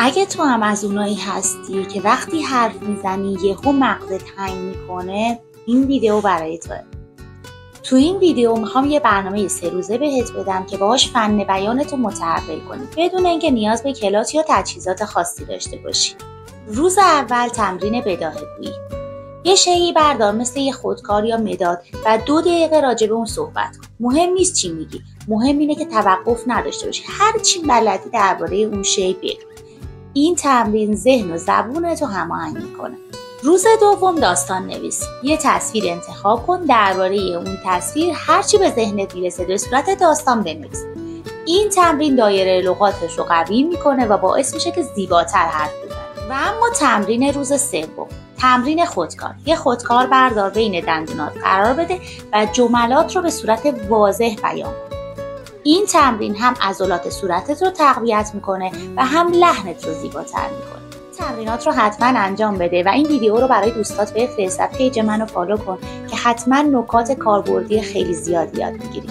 اگه تو هم از اونایی هستی که وقتی حرف میزنی یهو مغزت هنگ میکنه، این ویدیو برای توه. تو این ویدیو میخوام یه برنامه 3 روزه بهت بدم که باهاش فن بیانتو متحول کنی بدون اینکه نیاز به کلاس یا تجهیزات خاصی داشته باشی. روز اول تمرین بداهه‌گویی. یه شیئی بردار مثل یه خودکار یا مداد و 2 دقیقه راجع به اون صحبت کن. مهم نیست چی میگی، مهم اینه که توقف نداشته باشی. هر چی بلدی درباره اون شی بگو. این تمرین ذهن و زبونتو هماهنگ میکنه. روز دوم داستان نویس. یه تصویر انتخاب کن، درباره اون تصویر هرچی به ذهنت میرسه به صورت داستان بنویس. این تمرین دایره لغاتش رو قوی میکنه و باعث میشه که زیباتر حرف بزنی. و اما تمرین روز سوم، تمرین خودکار. یه خودکار بردار بین دندونات قرار بده و جملات رو به صورت واضح بیان کن. این تمرین هم عضلات صورتت رو تقویت میکنه و هم لحنت رو زیباتر میکنه. تمرینات رو حتما انجام بده و این ویدیو رو برای دوستات بفرست و پیج منو فالو کن که حتما نکات کاربردی خیلی زیادی یاد میگیری.